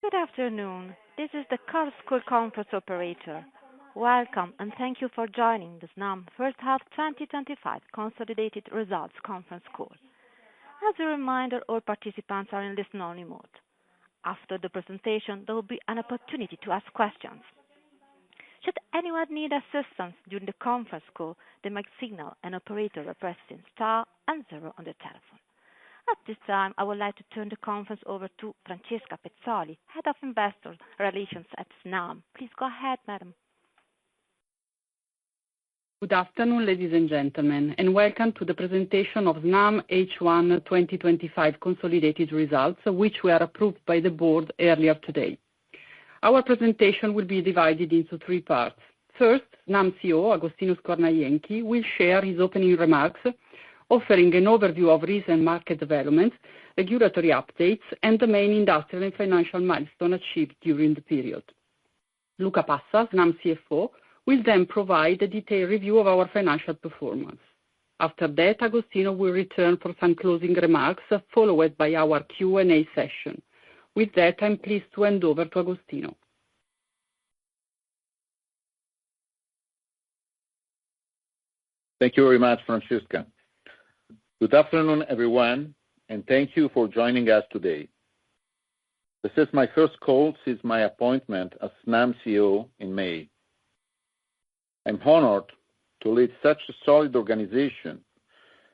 Good afternoon. This is the Car School Conference operator. Welcome and thank you for joining the SNAM First Half 2025 Consolidated Results Conference Call. As a reminder, all participants are in listen-only mode. After the presentation, there will be an opportunity to ask questions. Should anyone need assistance during the conference call, they might signal an operator by pressing star and 0 on the telephone. At this time, I would like to turn the conference over to Francesca Pezzoli, Head of Investor Relations at SNAM. Please go ahead, madam. Good afternoon, ladies and gentlemen, and welcome to the presentation of SNAM H1 2025 Consolidated Results, which were approved by the board earlier today. Our presentation will be divided into three parts. First, SNAM CEO Agostino Scornajenchi will share his opening remarks, offering an overview of recent market developments, regulatory updates, and the main industrial and financial milestones achieved during the period. Luca Passa, SNAM CFO, will then provide a detailed review of our financial performance. After that, Agostino will return for some closing remarks, followed by our Q&A session. With that, I'm pleased to hand over to Agostino. Thank you very much, Francesca. Good afternoon, everyone, and thank you for joining us today. This is my first call since my appointment as SNAM CEO in May. I'm honored to lead such a solid organization,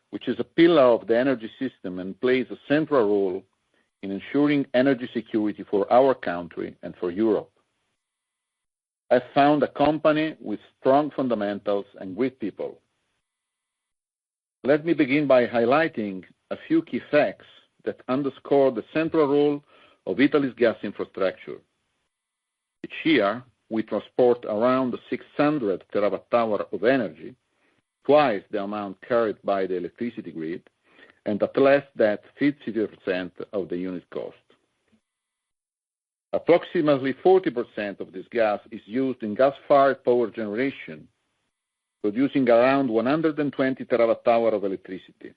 which is a pillar of the energy system and plays a central role in ensuring energy security for our country and for Europe. I've found a company with strong fundamentals and great people. Let me begin by highlighting a few key facts that underscore the central role of Italy's gas infrastructure. Each year, we transport around 600 terawatt-hours of energy, twice the amount carried by the electricity grid, and at less than 50% of the unit cost. Approximately 40% of this gas is used in gas-fired power generation, producing around 120 terawatt-hours of electricity.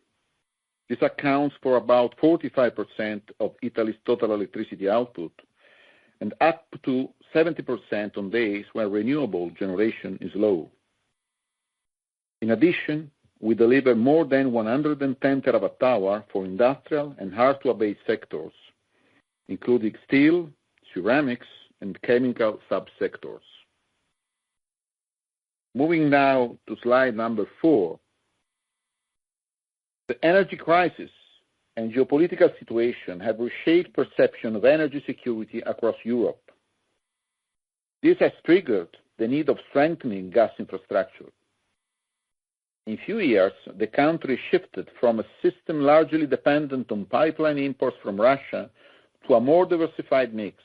This accounts for about 45% of Italy's total electricity output, and up to 70% on days when renewable generation is low. In addition, we deliver more than 110 terawatt-hours for industrial and hard-to-abate sectors, including steel, ceramics, and chemical subsectors. Moving now to slide number 4. The energy crisis and geopolitical situation have reshaped perception of energy security across Europe. This has triggered the need of strengthening gas infrastructure. In few years, the country shifted from a system largely dependent on pipeline imports from Russia to a more diversified mix,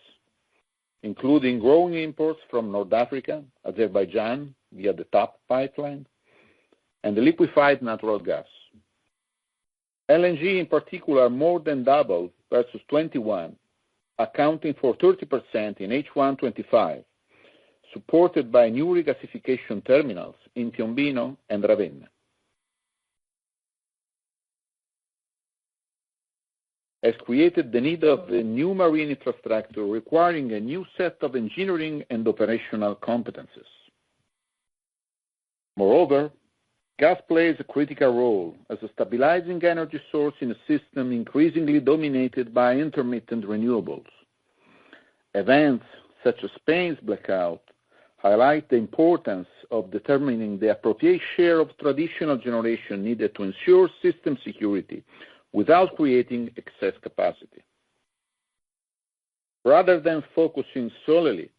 including growing imports from North Africa, Azerbaijan via the TAP pipeline, and the liquefied natural gas. LNG in particular more than doubled versus 21, accounting for 30% in H1 25, supported by new regasification terminals in Piombino and Ravenna. Has created the need of a new marine infrastructure requiring a new set of engineering and operational competences. Moreover, gas plays a critical role as a stabilizing energy source in a system increasingly dominated by intermittent renewables. Events such as Spain's blackout highlight the importance of determining the appropriate share of traditional generation needed to ensure system security without creating excess capacity. Rather than focusing solely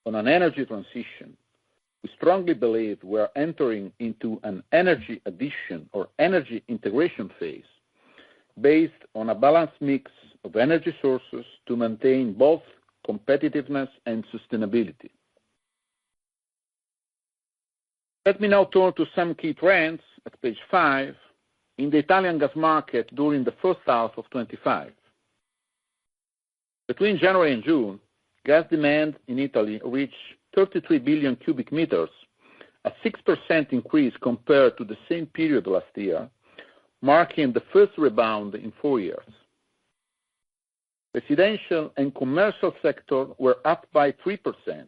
on an energy transition, we strongly believe we are entering into an energy addition or energy integration phase based on a balanced mix of energy sources to maintain both competitiveness and sustainability. Let me now turn to some key trends at page 5 in the Italian gas market during the first half of 25. Between January and June, gas demand in Italy reached 33 billion cubic meters, a 6% increase compared to the same period last year, marking the first rebound in 4 years. Residential and commercial sector were up by 3%,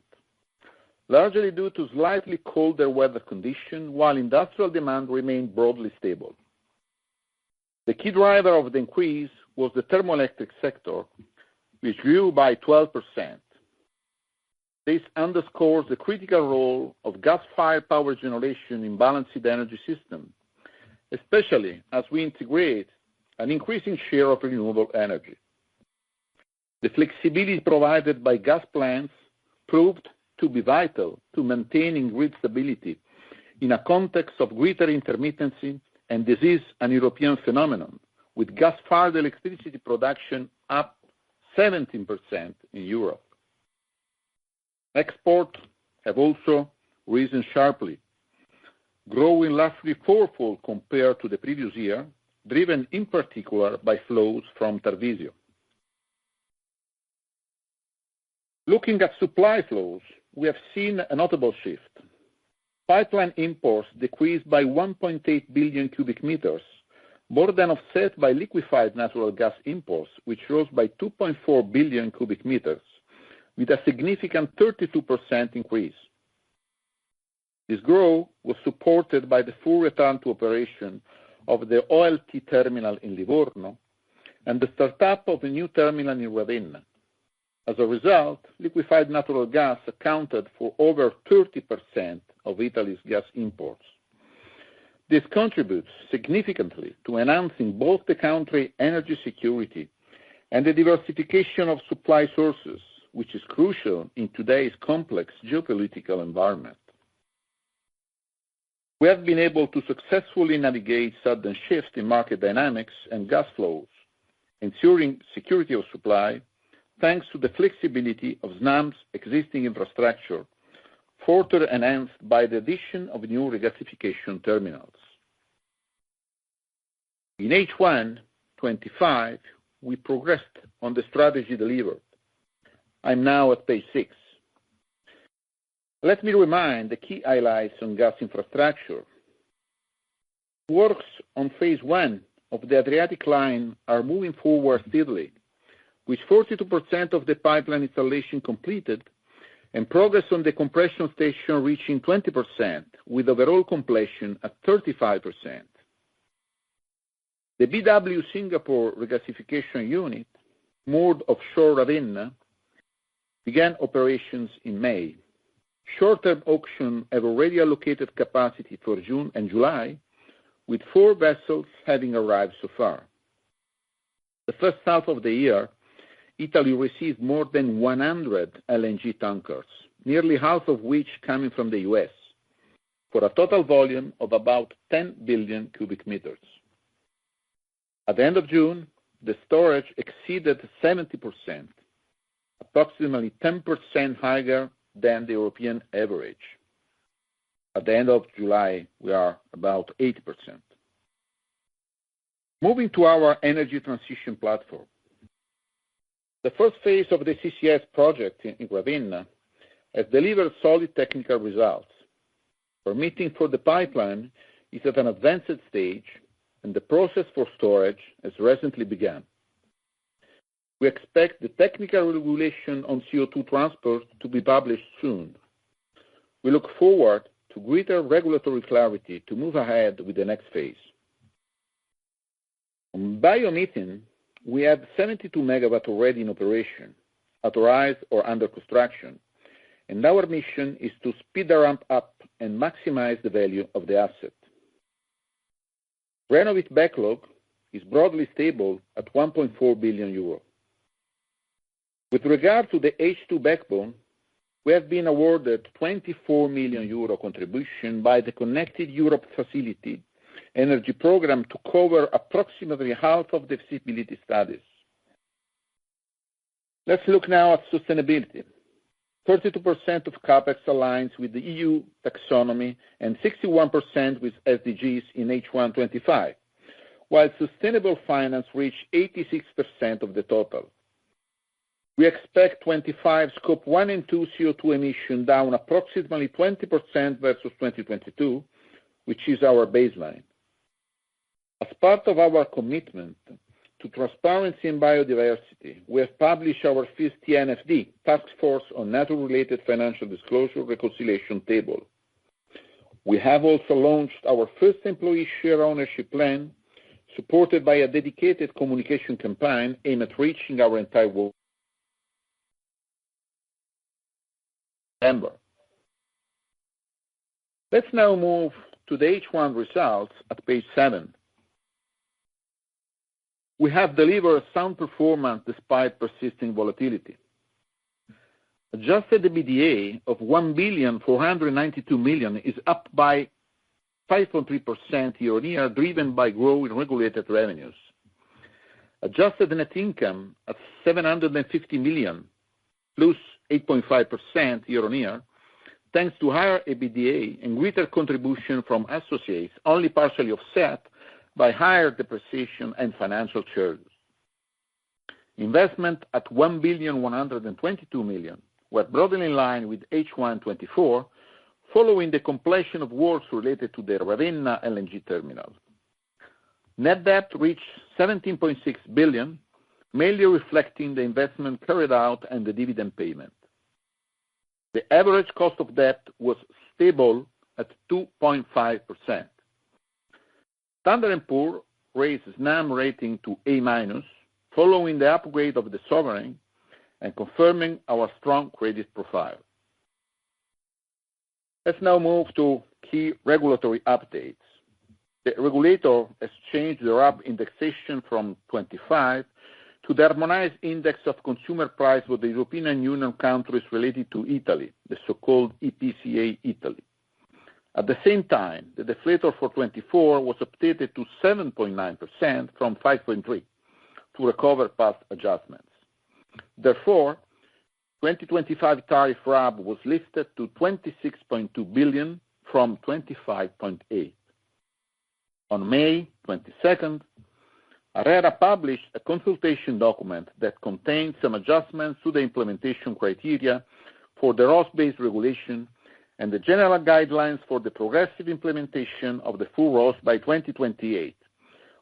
largely due to slightly colder weather conditions, while industrial demand remained broadly stable. The key driver of the increase was the thermoelectric sector, which grew by 12%. This underscores the critical role of gas-fired power generation in balancing the energy system, especially as we integrate an increasing share of renewable energy. The flexibility provided by gas plants proved to be vital to maintaining grid stability in a context of greater intermittency, and this is an European phenomenon, with gas-fired electricity production up 17% in Europe. Exports have also risen sharply, growing roughly fourfold compared to the previous year, driven in particular by flows from Tarvisio. Looking at supply flows, we have seen a notable shift. Pipeline imports decreased by 1.8 billion cubic meters, more than offset by liquefied natural gas imports, which rose by 2.4 billion cubic meters, with a significant 32% increase. This growth was supported by the full return to operation of the OLT terminal in Livorno and the startup of a new terminal in Ravenna. As a result, liquefied natural gas accounted for over 30% of Italy's gas imports. This contributes significantly to enhancing both the country's energy security and the diversification of supply sources, which is crucial in today's complex geopolitical environment. We have been able to successfully navigate sudden shifts in market dynamics and gas flows, ensuring security of supply, thanks to the flexibility of Snam's existing infrastructure, further enhanced by the addition of new regasification terminals. In H1 25, we progressed on the strategy delivered. I'm now at page 6. Let me remind the key highlights on gas infrastructure. Works on phase 1 of the Adriatic Line are moving forward steadily, with 42% of the pipeline installation completed and progress on the compression station reaching 20%, with overall completion at 35%. The BW Singapore regasification unit, moored offshore Ravenna, began operations in May. Short-term auctions have already allocated capacity for June and July, with 4 vessels having arrived so far. The first half of the year, Italy received more than 100 LNG tankers, nearly half of which coming from the US, for a total volume of about 10 billion cubic meters. At the end of June, the storage exceeded 70%, approximately 10% higher than the European average. At the end of July, we are about 80%. Moving to our energy transition platform. The first phase of the CCS project in Ravenna has delivered solid technical results. Permitting for the pipeline is at an advanced stage, and the process for storage has recently begun. We expect the technical regulation on CO2 transport to be published soon. We look forward to greater regulatory clarity to move ahead with the next phase. On biomethane, we have 72 megawatts already in operation, authorized or under construction, and our mission is to speed the ramp up and maximize the value of the asset. Renovit backlog is broadly stable at 1.4 billion euro. With regard to the H2 backbone, we have been awarded 24 million euro contribution by the Connected Europe Facility energy program to cover approximately half of the feasibility studies. Let's look now at sustainability. 32% of CapEx aligns with the EU taxonomy and 61% with SDGs in H1 25, while sustainable finance reached 86% of the total. We expect 25 Scope 1 and 2 CO2 emission down approximately 20% versus 2022, which is our baseline. As part of our commitment to transparency and biodiversity, we have published our fifth TNFD, Task Force on Nature-Related Financial Disclosure Reconciliation Table. We have also launched our first employee share ownership plan, supported by a dedicated communication campaign aimed at reaching our entire world. Let's now move to the H1 results at page 7. We have delivered sound performance despite persisting volatility. Adjusted EBITDA of 1,492 million is up by 5.3% year-on-year, driven by growth in regulated revenues. Adjusted net income at 750 million, plus 8.5% year-on-year, thanks to higher EBITDA and greater contribution from associates, only partially offset by higher depreciation and financial charges. Investment at 1,122 million were broadly in line with H1 24, following the completion of works related to the Ravenna LNG terminal. Net debt reached 17.6 billion, mainly reflecting the investment carried out and the dividend payment. The average cost of debt was stable at 2.5%. Standard & Poor's raised Snam rating to A-, following the upgrade of the sovereign and confirming our strong credit profile. Let's now move to key regulatory updates. The regulator has changed the RAB indexation from 25 to the harmonized index of consumer price for the European Union countries related to Italy, the so-called EPCA Italy. At the same time, the deflator for 24 was updated to 7.9% from 5.3 to recover past adjustments. Therefore, 2025 tariff RAB was lifted to 26.2 billion from 25.8. On May 22nd, ARERA published a consultation document that contains some adjustments to the implementation criteria for the ROSS-based regulation and the general guidelines for the progressive implementation of the full ROSS by 2028,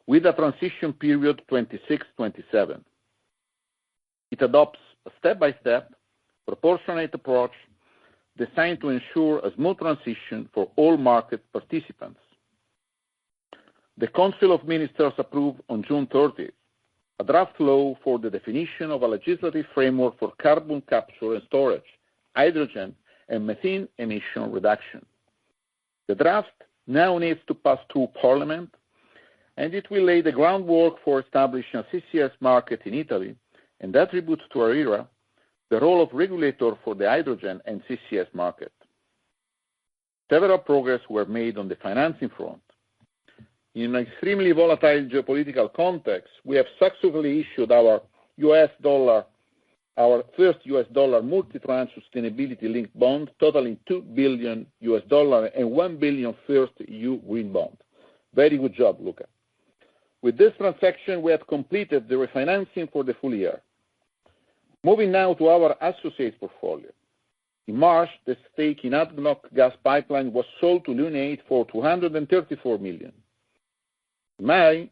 with a transition period 26-27. It adopts a step-by-step, proportionate approach designed to ensure a smooth transition for all market participants. The Council of Ministers approved on June 30th a draft law for the definition of a legislative framework for carbon capture and storage, hydrogen and methane emission reduction. The draft now needs to pass through Parliament, and it will lay the groundwork for establishing a CCS market in Italy and attributes to ARERA the role of regulator for the hydrogen and CCS market. Several progress were made on the financing front. In an extremely volatile geopolitical context, we have successfully issued our first US dollar multi-tranche sustainability-linked bond totaling $2 billion and $1 billion first EU green bond. Very good job, Luca. With this transaction, we have completed the refinancing for the full year. Moving now to our associates portfolio. In March, the stake in ADNOC gas pipeline was sold to Lunate for 234 million. In May,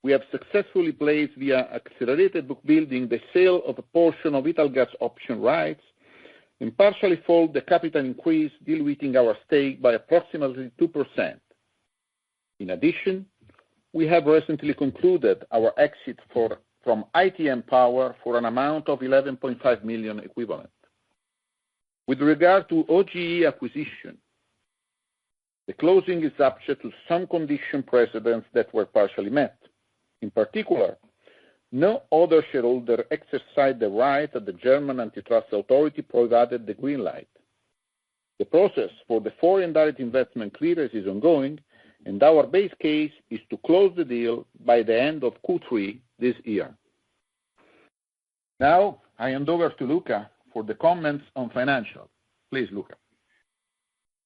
we have successfully placed via accelerated book building the sale of a portion of Italgas option rights and partially followed the capital increase, diluting our stake by approximately 2%. In addition, we have recently concluded our exit from ITM Power for an amount of 11.5 million equivalent. With regard to OGE acquisition, the closing is subject to some condition precedents that were partially met. In particular, no other shareholder exercised the right that the German antitrust authority provided the green light. The process for the foreign direct investment clearance is ongoing, and our base case is to close the deal by the end of Q3 this year. Now, I hand over to Luca for the comments on financials. Please, Luca.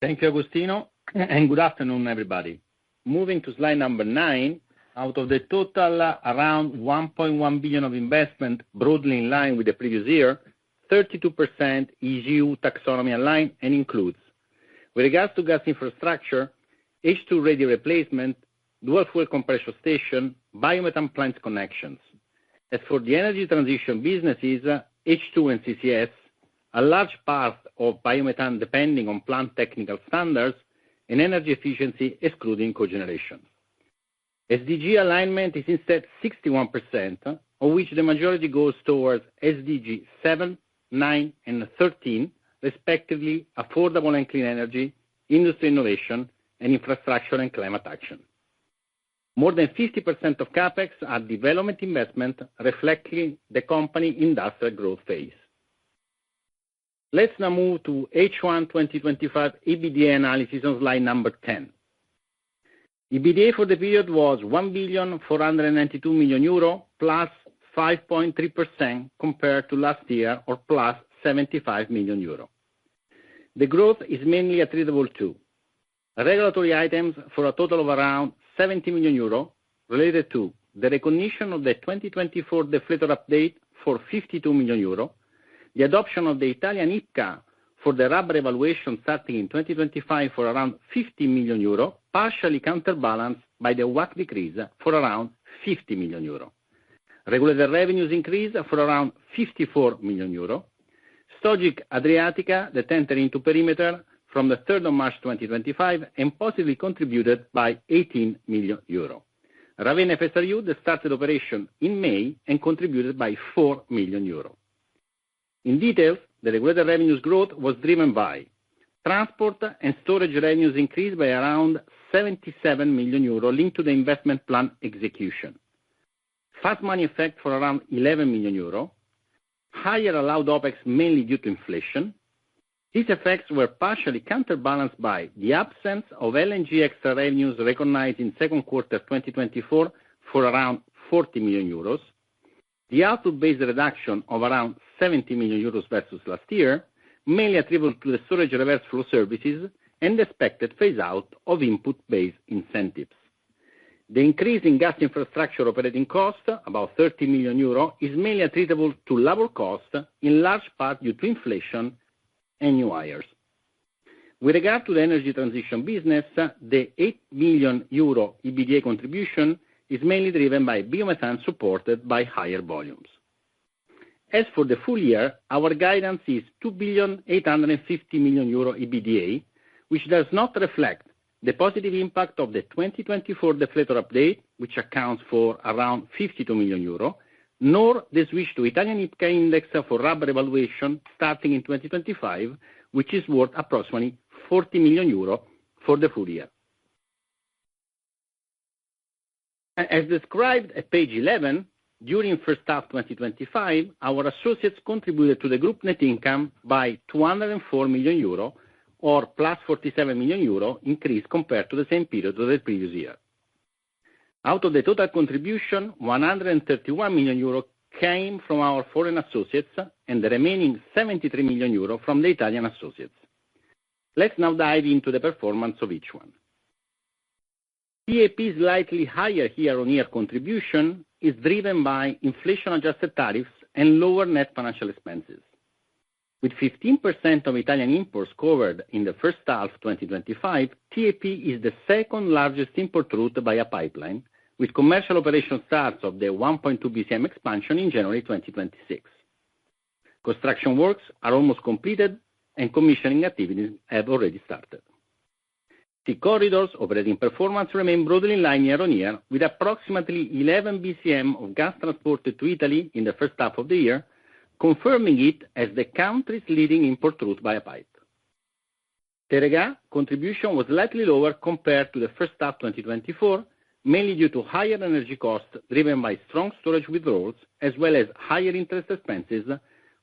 Thank you, Agostino, and good afternoon, everybody. Moving to slide number 9, out of the total around 1.1 billion of investment, broadly in line with the previous year, 32% is EU taxonomy aligned and includes, with regards to gas infrastructure, H2 ready replacement, dual fuel compression station, biomethane plants connections. As for the energy transition businesses, H2 and CCS, a large part of biomethane depending on plant technical standards, and energy efficiency excluding cogeneration. SDG alignment is instead 61%, of which the majority goes towards SDG 7, 9, and 13, respectively affordable and clean energy, industry innovation, and infrastructure and climate action. More than 50% of CapEx are development investment, reflecting the company industrial growth phase. Let's now move to H1 2025 EBITDA analysis on slide number 10. EBITDA for the period was €1,492,000,000, plus 5.3% compared to last year, or plus €75 million. The growth is mainly attributable to regulatory items for a total of around €70 million related to the recognition of the 2024 deflator update for €52 million, the adoption of the Italian IPCA for the RAB evaluation starting in 2025 for around €50 million, partially counterbalanced by the WACC decrease for around €50 million. Regulated revenues increase for around €54 million. Stogit Adriatica that entered into perimeter from the 3rd of March 2025 and positively contributed by €18 million. Ravenna FSRU that started operation in May and contributed by €4 million. In detail, the regulated revenues growth was driven by transport and storage revenues increased by around €77 million linked to the investment plan execution. Fast money effect for around €11 million. Higher allowed OPEX mainly due to inflation. These effects were partially counterbalanced by the absence of LNG extra revenues recognized in second quarter 2024 for around €40 million, the output-based reduction of around €70 million versus last year, mainly attributable to the storage reverse flow services and the expected phase-out of input-based incentives. The increase in gas infrastructure operating cost, about €30 million, is mainly attributable to labor cost, in large part due to inflation and new hires. With regard to the energy transition business, the €8 million EBITDA contribution is mainly driven by biomethane supported by higher volumes. As for the full year, our guidance is €2,850,000,000 EBITDA, which does not reflect the positive impact of the 2024 deflator update, which accounts for around €52 million, nor the switch to Italian IPCA index for RAB evaluation starting in 2025, which is worth approximately €40 million for the full year. As described at page 11, during first half 2025, our associates contributed to the group net income by €204 million, or plus €47 million increase compared to the same period of the previous year. Out of the total contribution, €131 million came from our foreign associates and the remaining €73 million from the Italian associates. Let's now dive into the performance of each one. TAP's slightly higher year-on-year contribution is driven by inflation-adjusted tariffs and lower net financial expenses. With 15% of Italian imports covered in the first half of 2025, TAP is the second largest import route by a pipeline, with commercial operation starts of the 1.2 BCM expansion in January 2026. Construction works are almost completed and commissioning activities have already started. Sea corridors operating performance remain broadly in line year-on-year, with approximately 11 BCM of gas transported to Italy in the first half of the year, confirming it as the country's leading import route by a pipe. Teréga contribution was slightly lower compared to the first half 2024, mainly due to higher energy costs driven by strong storage withdrawals, as well as higher interest expenses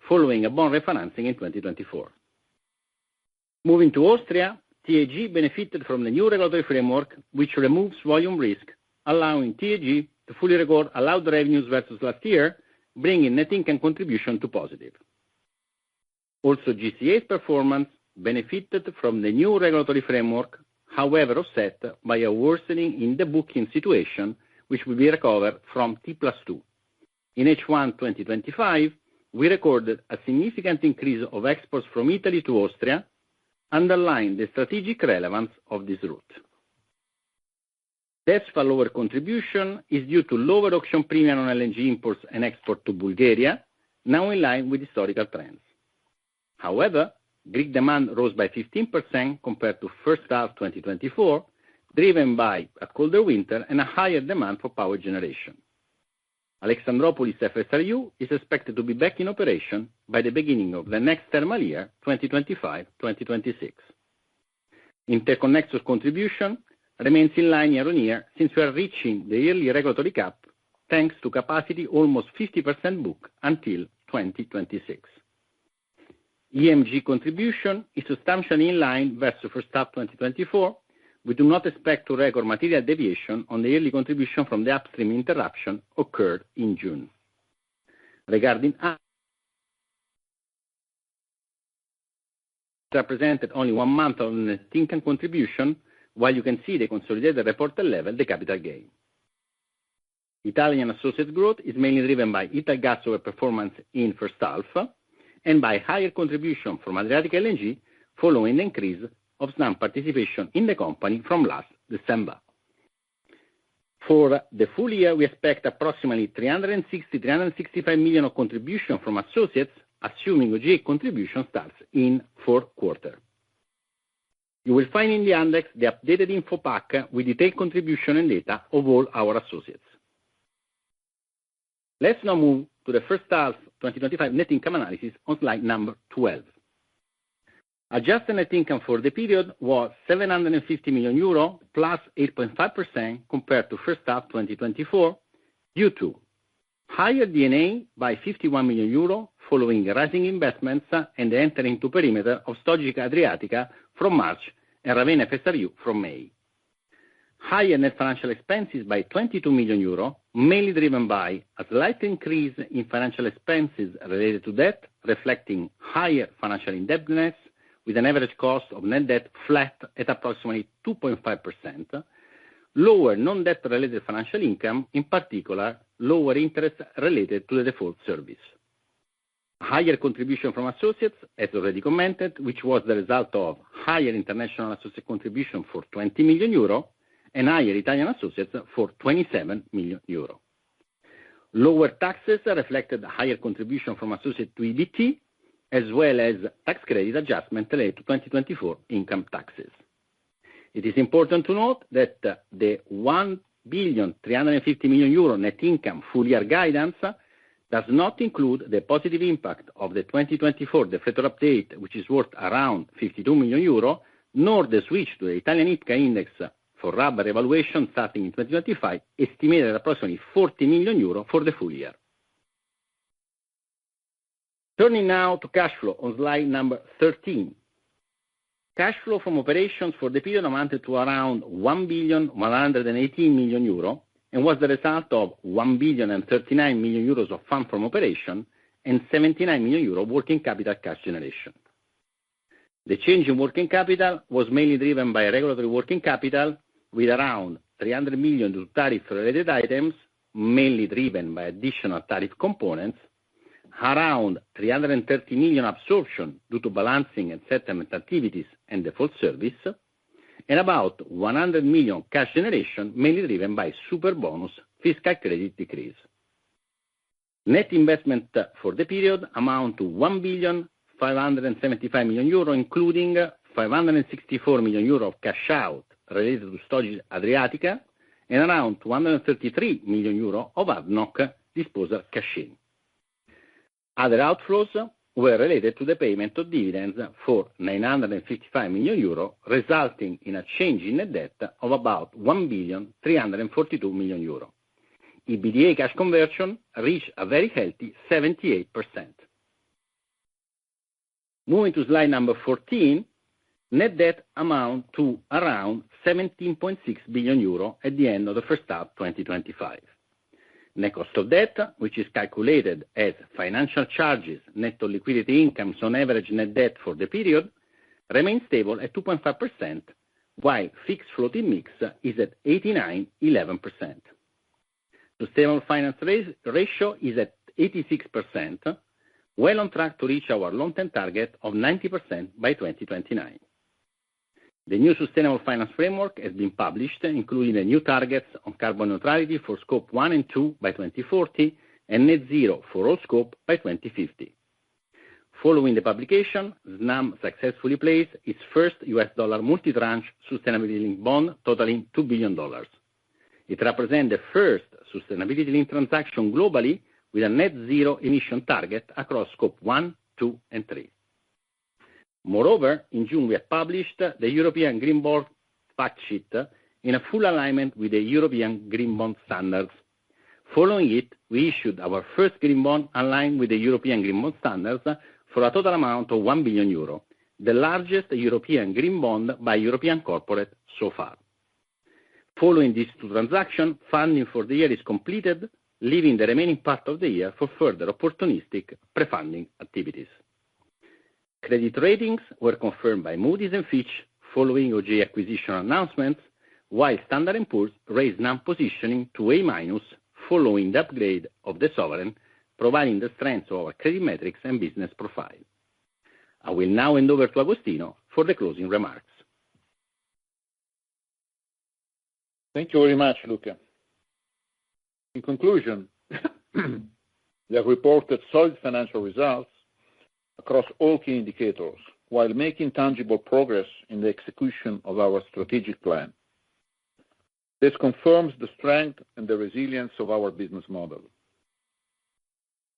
following a bond refinancing in 2024. Moving to Austria, TAG benefited from the new regulatory framework, which removes volume risk, allowing TAG to fully record allowed revenues versus last year, bringing net income contribution to positive. Also, GCA's performance benefited from the new regulatory framework, however offset by a worsening in the booking situation, which will be recovered from T+2. In H1 2025, we recorded a significant increase of exports from Italy to Austria, underlying the strategic relevance of this route. DESFA lower contribution is due to lower auction premium on LNG imports and export to Bulgaria, now in line with historical trends. However, Greek demand rose by 15% compared to first half 2024, driven by a colder winter and a higher demand for power generation. Alexandroupolis FSRU is expected to be back in operation by the beginning of the next thermal year, 2025-2026. Interconnector contribution remains in line year-on-year since we are reaching the yearly regulatory cap, thanks to capacity almost 50% booked until 2026. EMG contribution is substantially in line versus first half 2024. We do not expect to record material deviation on the yearly contribution from the upstream interruption occurred in June. Regarding represented only 1 month of net income contribution, while you can see the consolidated reported level, the capital gain. Italian associates growth is mainly driven by Italgas overperformance in first half and by higher contribution from Adriatic LNG following the increase of Snam participation in the company from last December. For the full year, we expect approximately 365 million of contribution from associates, assuming OGA contribution starts in fourth quarter. You will find in the index the updated info pack with detailed contribution and data of all our associates. Let's now move to the first half 2025 net income analysis on slide number 12. Adjusted net income for the period was 750 million euro, plus 8.5% compared to first half 2024, due to higher D&A by 51 million euro following rising investments and the entering into perimeter of Stogit Adriatica from March and Ravenna FSRU from May. Higher net financial expenses by 22 million euro, mainly driven by a slight increase in financial expenses related to debt, reflecting higher financial indebtedness, with an average cost of net debt flat at approximately 2.5%, lower non-debt related financial income, in particular, lower interest related to the default service. Higher contribution from associates, as already commented, which was the result of higher international associate contribution for 20 million euro and higher Italian associates for 27 million euro. Lower taxes reflected higher contribution from associate to EBT, as well as tax credit adjustment related to 2024 income taxes. It is important to note that the 1.35 billion net income full year guidance does not include the positive impact of the 2024 deflator update, which is worth around 52 million euro, nor the switch to the Italian IPCA index for RAB evaluation starting in 2025, estimated at approximately 40 million euro for the full year. Turning now to cash flow on slide number 13. Cash flow from operations for the period amounted to around 1.118 billion and was the result of 1.039 billion of fund from operation and 79 million euro working capital cash generation. The change in working capital was mainly driven by regulatory working capital, with around 300 million to tariff-related items, mainly driven by additional tariff components, around 330 million absorption due to balancing and settlement activities and default service, and about 100 million cash generation, mainly driven by Superbonus fiscal credit decrease. Net investment for the period amount to 1.575 billion, including 564 million euro of cash out related to Stogit Adriatica and around 233 million euro of ADNOC disposal cash-in. Other outflows were related to the payment of dividends for 955 million euro, resulting in a change in net debt of about 1.342 billion. EBITDA cash conversion reached a very healthy 78%. Moving to slide number 14, net debt amount to around 17.6 billion euro at the end of the first half 2025. Net cost of debt, which is calculated as financial charges, net of liquidity incomes on average net debt for the period, remains stable at 2.5%, while fixed floating mix is at 89-11%. Sustainable finance ratio is at 86%, well on track to reach our long-term target of 90% by 2029. The new Sustainable Finance Framework has been published, including the new targets on carbon neutrality for Scope 1 and 2 by 2040 and net zero for all scope by 2050. Following the publication, Snam successfully placed its first US dollar multi-tranche sustainability-linked bond totaling $2 billion. It represents the first sustainability-linked transaction globally with a net zero emission target across Scope 1, 2, and 3. Moreover, in June we have published the European Green Bond fact sheet in a full alignment with the European Green Bond standards. Following it, we issued our first green bond aligned with the European Green Bond standards for a total amount of €1 billion, the largest European green bond by European corporate so far. Following these two transactions, funding for the year is completed, leaving the remaining part of the year for further opportunistic pre-funding activities. Credit ratings were confirmed by Moody's and Fitch following OJ acquisition announcements, while Standard & Poor's raised Snam positioning to A- following the upgrade of the sovereign, providing the strength of our credit metrics and business profile. I will now hand over to Agostino for the closing remarks. Thank you very much, Luca. In conclusion, we have reported solid financial results across all key indicators while making tangible progress in the execution of our strategic plan. This confirms the strength and the resilience of our business model.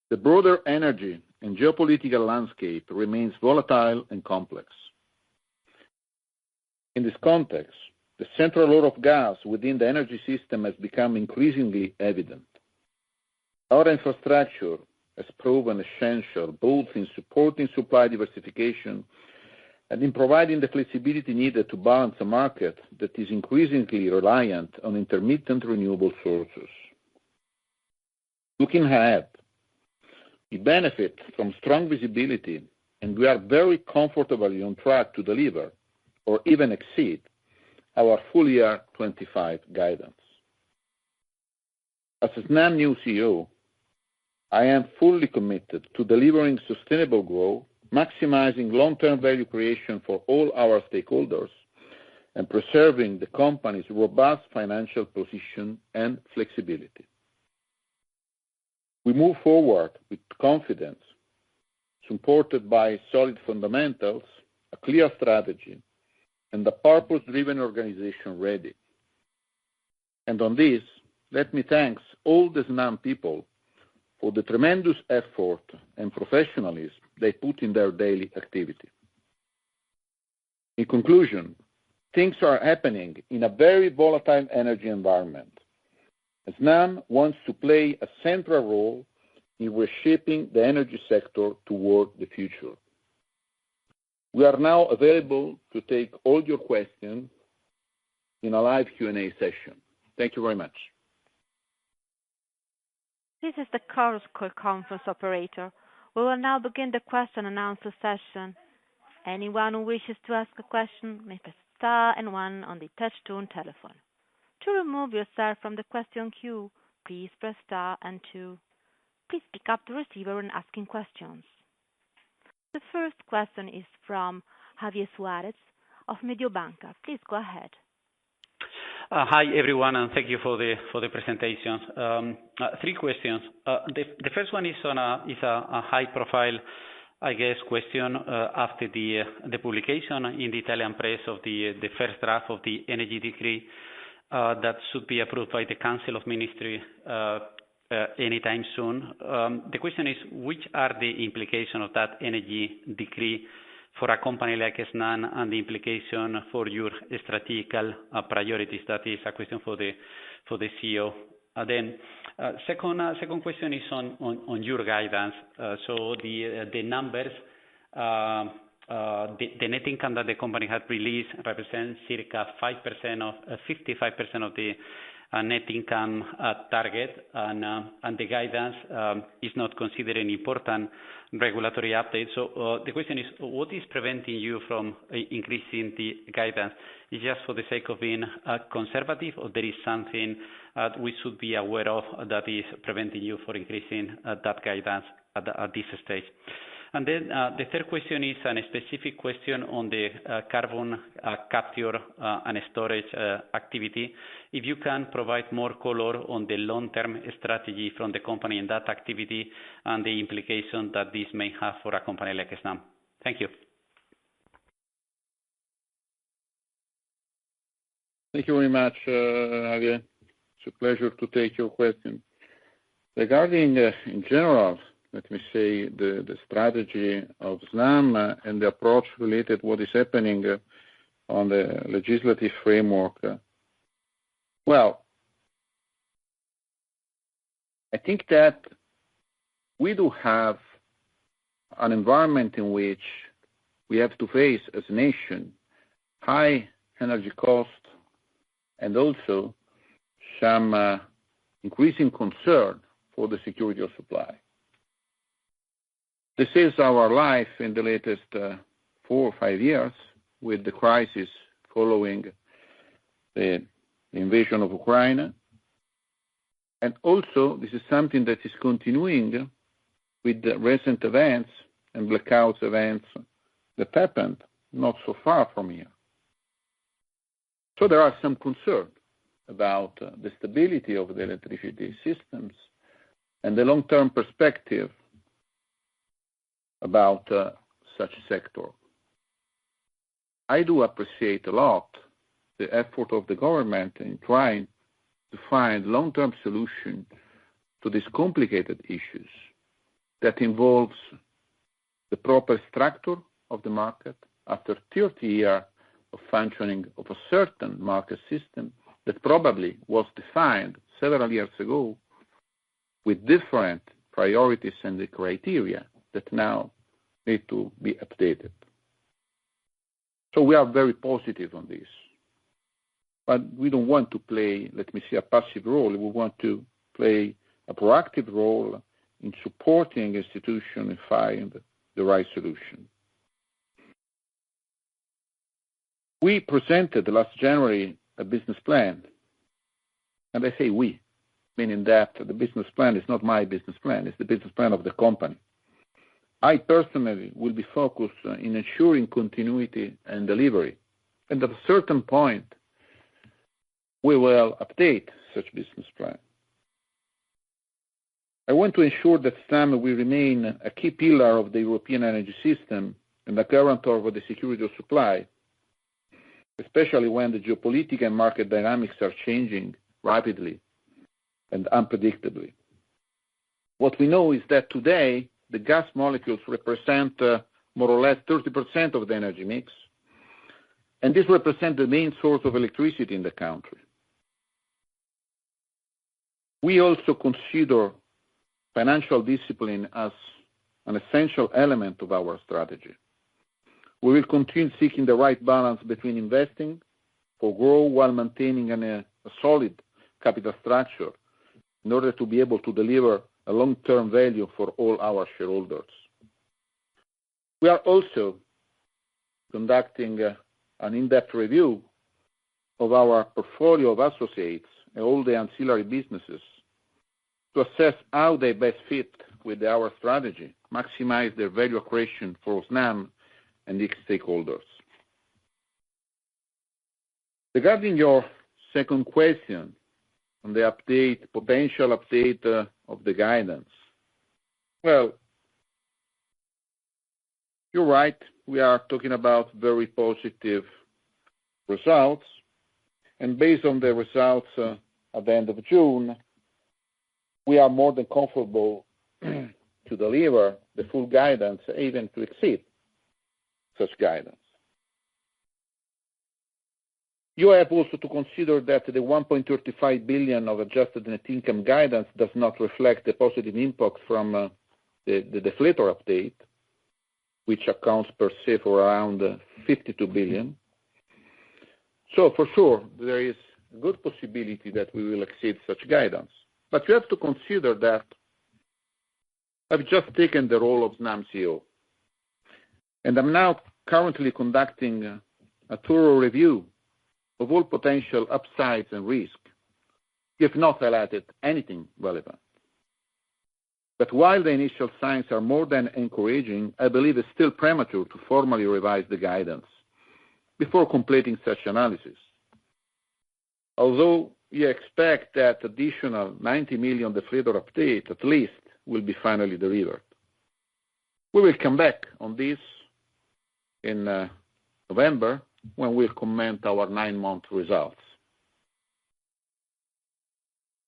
The broader energy and geopolitical landscape remains volatile and complex. In this context, the central role of gas within the energy system has become increasingly evident. Our infrastructure has proven essential both in supporting supply diversification and in providing the flexibility needed to balance a market that is increasingly reliant on intermittent renewable sources. Looking ahead, we benefit from strong visibility, and we are very comfortably on track to deliver or even exceed our full year 25 guidance. As Snam new CEO, I am fully committed to delivering sustainable growth, maximizing long-term value creation for all our stakeholders, and preserving the company's robust financial position and flexibility. We move forward with confidence, supported by solid fundamentals, a clear strategy, and a purpose-driven organization ready. And on this, let me thank all the Snam people for the tremendous effort and professionalism they put in their daily activity. In conclusion, things are happening in a very volatile energy environment. Snam wants to play a central role in reshaping the energy sector toward the future. We are now available to take all your questions in a live Q&A session. Thank you very much. This is the Chorus Call conference operator. We will now begin the question and answer session. Anyone who wishes to ask a question may press star and one on the touch-tone telephone. To remove yourself from the question queue, please press star and two. Please pick up the receiver when asking questions. The first question is from Javier Suarez of Mediobanca. Please go ahead. Hi everyone, and thank you for the presentation. Three questions. The first one is on a high profile, I guess, question after the publication in the Italian press of the first draft of the energy decree that should be approved by the Council of Ministry anytime soon. The question is, which are the implications of that energy decree for a company like Snam and the implication for your strategical priorities? That is a question for the CEO. Then second question is on your guidance. So the numbers, the net income that the company had released represents circa 55% of the net income target, and the guidance is not considered an important regulatory update. So the question is, what is preventing you from increasing the guidance? Is it just for the sake of being conservative, or there is something we should be aware of that is preventing you from increasing that guidance at this stage? And then the third question is a specific question on the carbon capture and storage activity. If you can provide more color on the long-term strategy from the company in that activity and the implication that this may have for a company like Snam. Thank you. Thank you very much, Javier. It's a pleasure to take your question. Regarding, in general, let me say, the strategy of Snam and the approach related to what is happening on the legislative framework. Well, I think that we do have an environment in which we have to face, as a nation, high energy costs and also some increasing concern for the security of supply. This is our life in the latest 4 or 5 years, with the crisis following the invasion of Ukraine. And also, this is something that is continuing with the recent events and blackouts events that happened not so far from here. So there are some concerns about the stability of the electricity systems and the long-term perspective about such a sector. I do appreciate a lot the effort of the government in trying to find long-term solution to these complicated issues that involves the proper structure of the market after 30 years of functioning of a certain market system that probably was defined several years ago with different priorities and the criteria that now need to be updated. So we are very positive on this. But we don't want to play, let me say, a passive role. We want to play a proactive role in supporting institutions and find the right solution. We presented last January a business plan. And I say we, meaning that the business plan is not my business plan, it's the business plan of the company. I personally will be focused in ensuring continuity and delivery. And at a certain point, we will update such business plan. I want to ensure that Snam will remain a key pillar of the European energy system and a guarantor of the security of supply, especially when the geopolitical and market dynamics are changing rapidly and unpredictably. What we know is that today, the gas molecules represent more or less 30% of the energy mix, and this represents the main source of electricity in the country. We also consider financial discipline as an essential element of our strategy. We will continue seeking the right balance between investing for growth while maintaining a solid capital structure in order to be able to deliver a long-term value for all our shareholders. We are also conducting an in-depth review of our portfolio of associates and all the ancillary businesses to assess how they best fit with our strategy, maximize their value creation for Snam and its stakeholders. Regarding your second question on the potential update of the guidance, well, you're right. We are talking about very positive results, and based on the results at the end of June, we are more than comfortable to deliver the full guidance, even to exceed such guidance. You have also to consider that the 1.35 billion of adjusted net income guidance does not reflect the positive impact from the deflator update, which accounts per se for around 52 billion. So for sure, there is a good possibility that we will exceed such guidance. But you have to consider that I've just taken the role of Snam CEO, and I'm now currently conducting a thorough review of all potential upsides and risks, if not highlighted anything relevant. But while the initial signs are more than encouraging, I believe it's still premature to formally revise the guidance before completing such analysis. Although we expect that additional 90 million deflator update at least will be finally delivered. We will come back on this in November when we'll comment our 9-month results.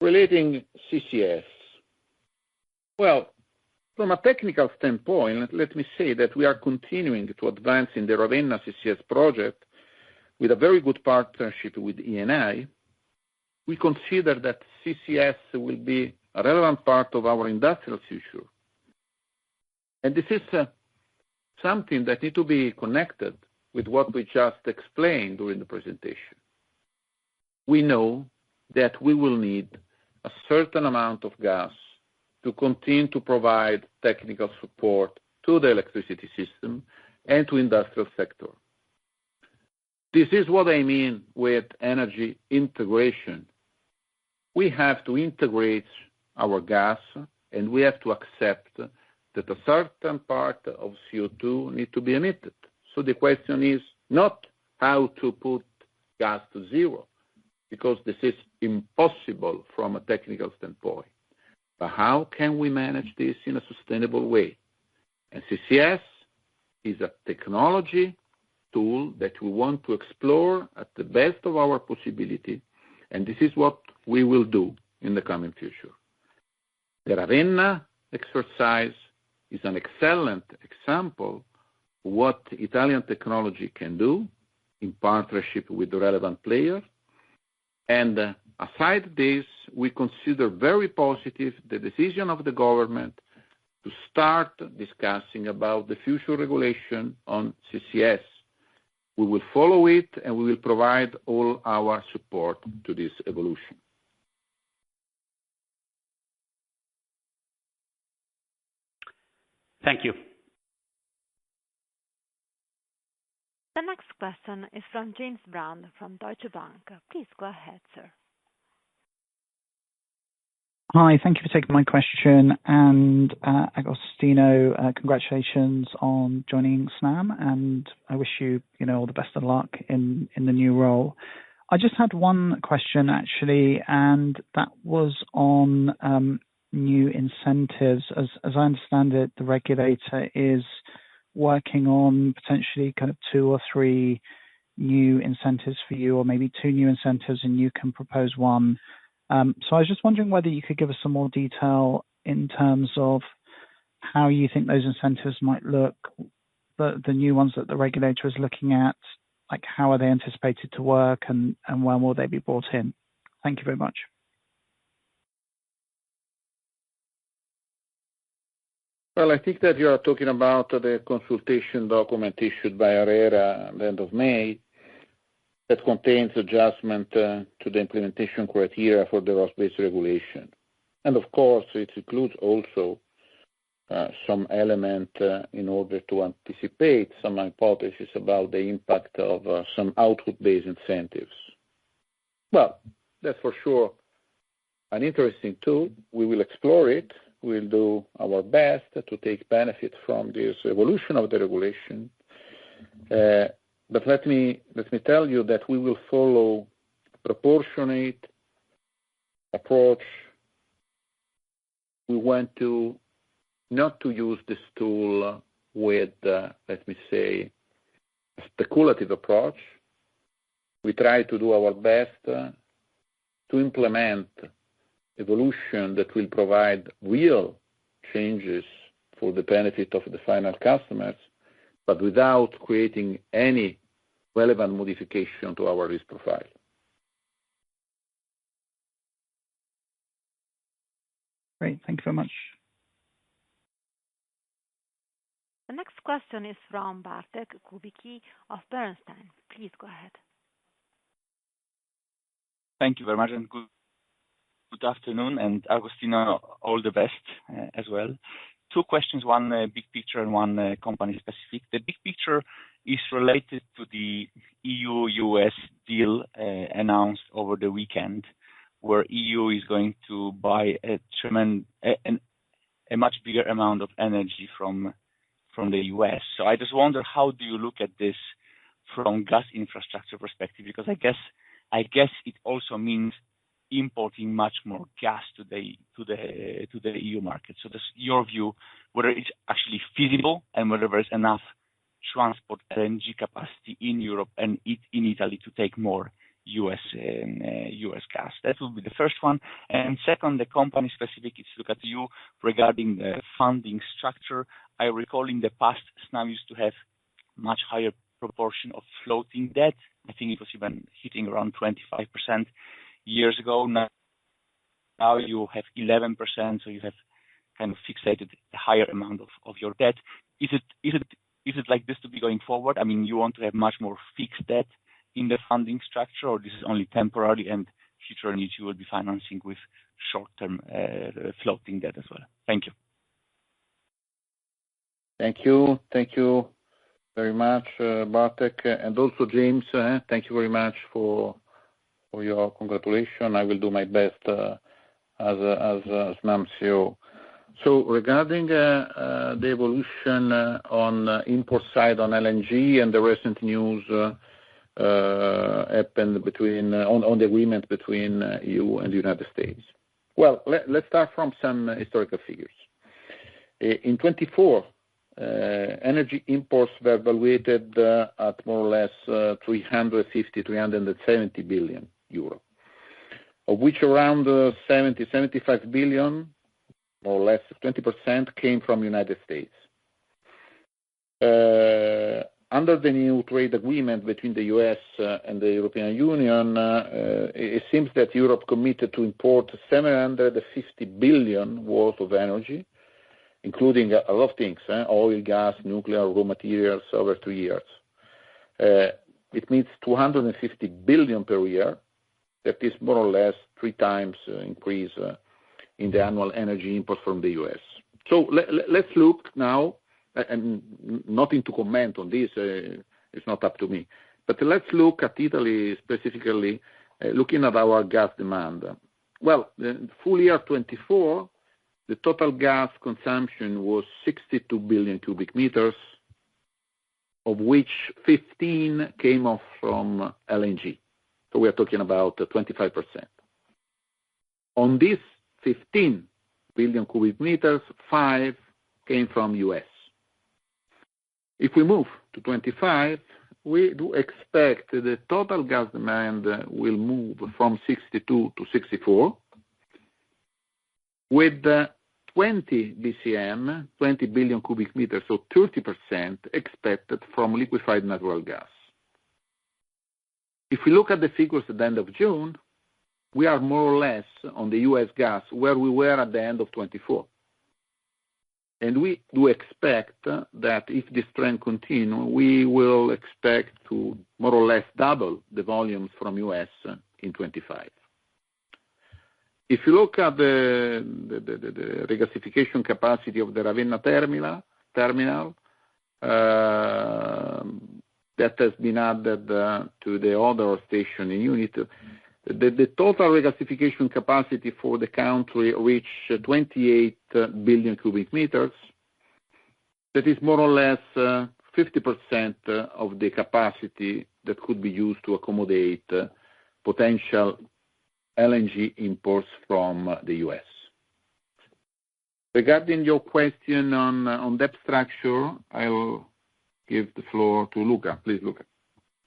Relating CCS. Well, from a technical standpoint, let me say that we are continuing to advance in the Ravenna CCS project with a very good partnership with Eni. We consider that CCS will be a relevant part of our industrial future. And this is something that needs to be connected with what we just explained during the presentation. We know that we will need a certain amount of gas to continue to provide technical support to the electricity system and to industrial sector. This is what I mean with energy integration. We have to integrate our gas, and we have to accept that a certain part of CO2 needs to be emitted. So the question is not how to put gas to zero, because this is impossible from a technical standpoint. But how can we manage this in a sustainable way? And CCS is a technology tool that we want to explore at the best of our possibility, and this is what we will do in the coming future. The Ravenna exercise is an excellent example of what Italian technology can do in partnership with the relevant players. And aside this, we consider very positive the decision of the government to start discussing about the future regulation on CCS. We will follow it, and we will provide all our support to this evolution. Thank you. The next question is from James Brand from Deutsche Bank. Please go ahead, sir. Hi, thank you for taking my question. And Agostino, congratulations on joining SNAM, and I wish you, all the best of luck in the new role. I just had one question actually, and that was on new incentives. As I understand it, the regulator is working on potentially kind of 2 or 3 new incentives for you, or maybe 2 new incentives, and you can propose one. So I was just wondering whether you could give us some more detail in terms of how you think those incentives might look, the new ones that the regulator is looking at, like how are they anticipated to work, and when will they be brought in? Thank you very much. Well, I think that you are talking about the consultation document issued by ARERA at the end of May that contains adjustment to the implementation criteria for the ROS-based regulation. And of course, it includes also some element in order to anticipate some hypotheses about the impact of some output-based incentives. Well, that's for sure an interesting tool. We will explore it. We'll do our best to take benefit from this evolution of the regulation. But let me tell you that we will follow a proportionate approach. We want to not to use this tool with, let me say, a speculative approach. We try to do our best to implement evolution that will provide real changes for the benefit of the final customers, but without creating any relevant modification to our risk profile. Great, thank you very much. The next question is from Bartek Kubicki of Bernstein. Please go ahead. Thank you very much, and good afternoon, and Agostino, all the best as well. 2 questions, one big picture and one company specific. The big picture is related to the EU-US deal announced over the weekend, where EU is going to buy a much bigger amount of energy from the US. So I just wonder, how do you look at this from gas infrastructure perspective? Because I guess it also means importing much more gas to the EU market. So just your view, whether it's actually feasible and whether there's enough transport LNG capacity in Europe and in Italy to take more US gas. That would be the first one. And second, the company specific is look at you regarding the funding structure. I recall in the past, Snam used to have much higher proportion of floating debt. I think it was even hitting around 25% years ago. Now you have 11%, so you have kind of fixated a higher amount of your debt. Is it like this to be going forward? I mean, you want to have much more fixed debt in the funding structure, or this is only temporary and future needs you will be financing with short-term floating debt as well? Thank you. Thank you very much, Bartek, and also James. Thank you very much for your congratulations. I will do my best as Snam CEO. So regarding the evolution on import side on LNG and the recent news happened on the agreement between EU and the United States. Well, let's start from some historical figures. In 24, energy imports were evaluated at more or less 370 billion euro, of which around 75 billion, more or less 20%, came from the United States. Under the new trade agreement between the US and the European Union, it seems that Europe committed to import 750 billion worth of energy, including a lot of things, oil, gas, nuclear, raw materials over 2 years. It means 250 billion per year. That is more or less 3 times increase in the annual energy import from the US. So let's look now, and nothing to comment on this, it's not up to me, but let's look at Italy specifically, looking at our gas demand. Well, the full year 24, the total gas consumption was 62 billion cubic meters, of which 15 came off from LNG. So we are talking about 25%. On this 15 billion cubic meters, 5 came from US. If we move to 25, we do expect the total gas demand will move from 62 to 64, with 20 BCM, 20 billion cubic meters, so 30% expected from liquefied natural gas. If we look at the figures at the end of June, we are more or less on the US gas where we were at the end of 24. And we do expect that if this trend continues, we will expect to more or less double the volumes from US in 25. If you look at the regasification capacity of the Ravenna terminal, that has been added to the other station in unit, the total regasification capacity for the country reached 28 billion cubic meters. That is more or less 50% of the capacity that could be used to accommodate potential LNG imports from the US. Regarding your question on debt structure, I'll give the floor to Luca. Please, Luca.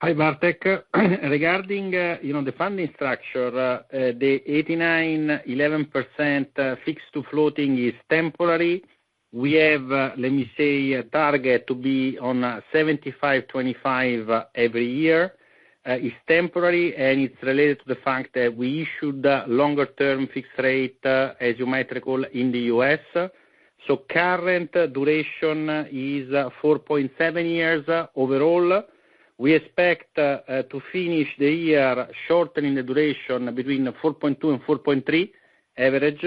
Hi, Bartek. Regarding the funding structure, the 89-11% fixed to floating is temporary. We have, let me say, a target to be on 75-25 every year. It's temporary, and it's related to the fact that we issued longer-term fixed rate, as you might recall, in the US. So current duration is 4.7 years overall. We expect to finish the year shortening the duration between 4.2 and 4.3 average,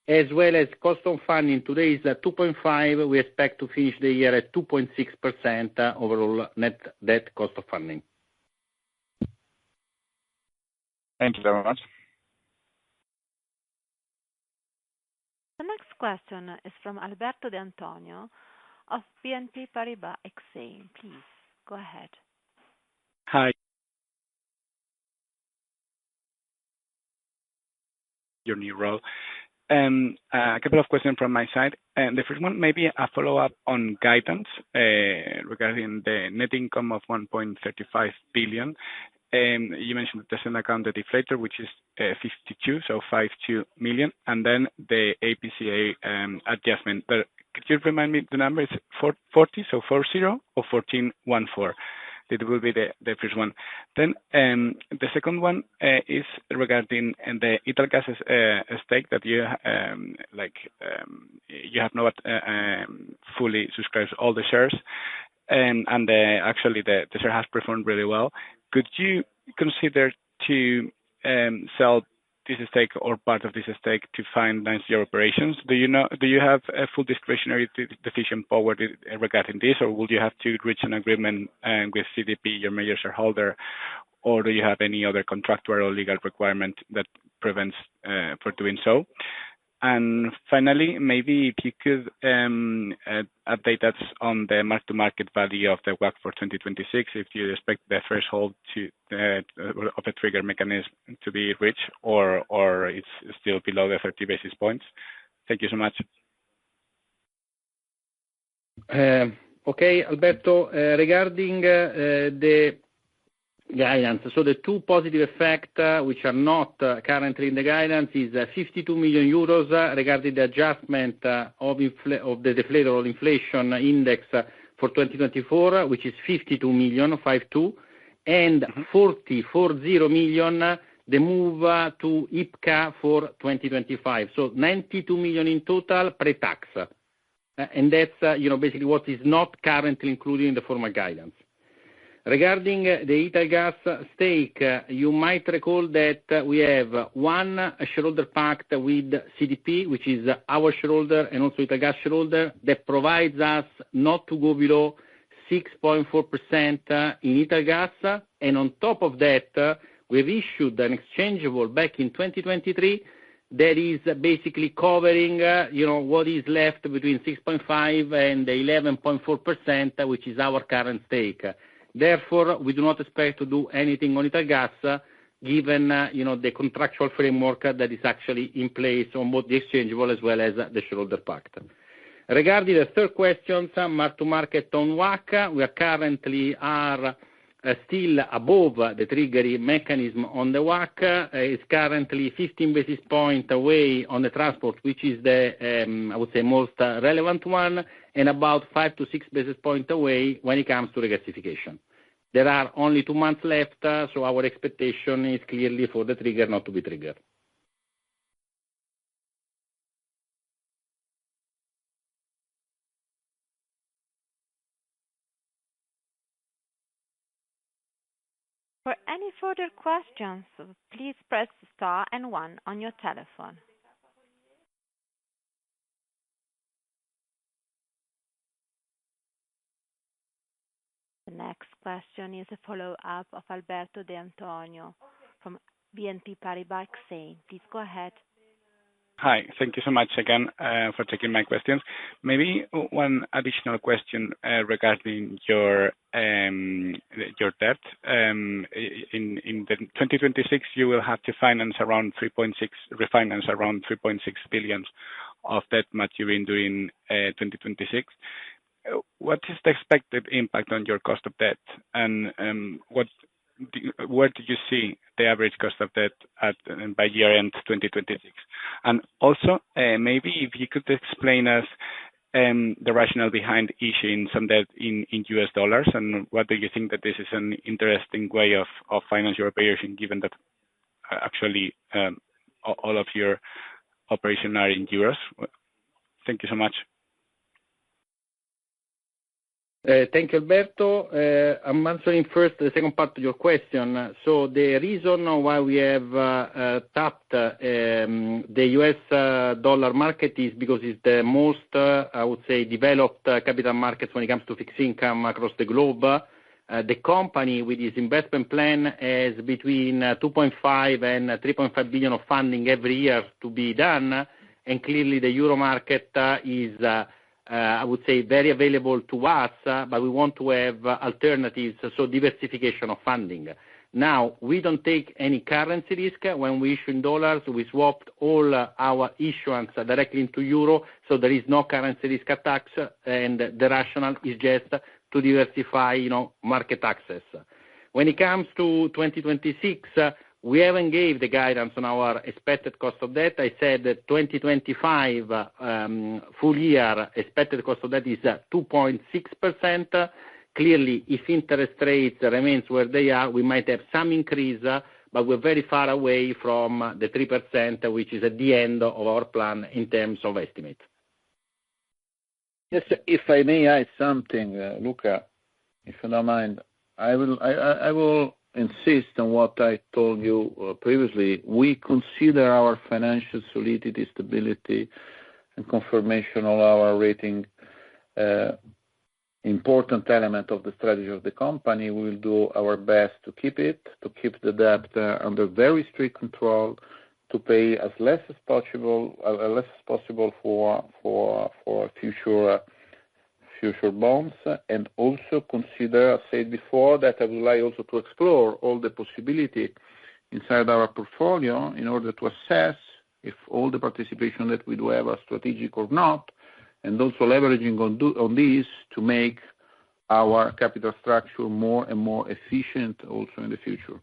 as well as cost of funding. Today is 2.5. We expect to finish the year at 2.6% overall net debt cost of funding. Thank you very much. The next question is from Alberto De Antonio of BNP Paribas Exane. Please go ahead. Hi. Your new role. A couple of questions from my side. The first one, maybe a follow-up on guidance regarding the net income of 1.35 billion. You mentioned the second account, the deflator, which is 52 million, and then the APCA adjustment. Could you remind me the number? Is 40, so 40 or 1414? It will be the first one. Then the second one is regarding the Italgas stake that you you have not fully subscribed all the shares, and actually the share has performed really well. Could you consider to sell this stake or part of this stake to finance your operations? Do you have a full discretionary decision power regarding this, or will you have to reach an agreement with CDP, your major shareholder, or do you have any other contractual or legal requirement that prevents for doing so? And finally, maybe if you could update us on the mark-to-market value of the WACC for 2026, if you expect the threshold of a trigger mechanism to be reached, or it's still below the 30 basis points. Thank you so much. Okay, Alberto, regarding the guidance. So the two positive effects which are not currently in the guidance is 52 million euros regarding the adjustment of the deflator or inflation index for 2024, which is 52 million, 52, and 40 million the move to IPCA for 2025. So 92 million in total pre-tax. And that's basically what is not currently included in the formal guidance. Regarding the Italgas stake, you might recall that we have one shareholder pact with CDP, which is our shareholder and also Italgas shareholder, that provides us not to go below 6.4% in Italgas. And on top of that, we've issued an exchangeable back in 2023 that is basically covering what is left between 6.5 and 11.4%, which is our current stake. Therefore, we do not expect to do anything on Italgas, given the contractual framework that is actually in place on both the exchangeable as well as the shareholder pact. Regarding the third question, mark-to-market on WACC, we are currently still above the triggering mechanism on the WACC. It's currently 15 basis points away on the transport, which is the, I would say, most relevant one, and about 5 to 6 basis points away when it comes to regasification. There are only 2 months left, so our expectation is clearly for the trigger not to be triggered. For any further questions, please press star and 1 on your telephone. The next question is a follow-up of Alberto De Antonio from BNP Paribas Exane. Please go ahead. Hi. Thank you so much again for taking my questions. Maybe one additional question regarding your debt. In the 2026, you will have to refinance around 3.6 billion of debt maturing during 2026. What is the expected impact on your cost of debt, and where do you see the average cost of debt by year-end 2026? And also, maybe if you could explain us the rationale behind issuing some debt in US dollars, and what do you think that this is an interesting way of financial your operation, given that actually all of your operations are in euros? Thank you so much. Thank you, Alberto. I'm answering first the second part of your question. So the reason why we have tapped the US dollar market is because it's the most, I would say, developed capital markets when it comes to fixed income across the globe. The company, with its investment plan, has between 2.5 and 3.5 billion of funding every year to be done. and clearly the euro market is, I would say, very available to us, but we want to have alternatives, so diversification of funding. Now, we don't take any currency risk. When we issue in dollars, we swapped all our issuance directly into euro, so there is no currency risk attached, and the rationale is just to diversify, market access. When it comes to 2026, we haven't gave the guidance on our expected cost of debt. I said that 2025 full year expected cost of debt is 2.6%. Clearly, if interest rates remains where they are, we might have some increase, but we're very far away from the 3%, which is at the end of our plan in terms of estimate. Yes, if I may add something, Luca, if you don't mind, I will insist on what I told you previously. We consider our financial solidity, stability, and confirmation of our rating important element of the strategy of the company. We will do our best to keep the debt under very strict control, to pay as less as possible for future bonds, and also consider, I said before, that I would like also to explore all the possibility inside our portfolio in order to assess if all the participation that we do have are strategic or not, and also leveraging on this to make our capital structure more and more efficient also in the future.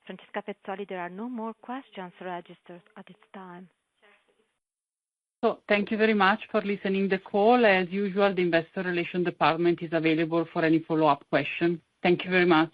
Francesca Pezzoli, there are no more questions registered at this time. So thank you very much for listening to the call. As usual, the Investor Relations Department is available for any follow-up question. Thank you very much.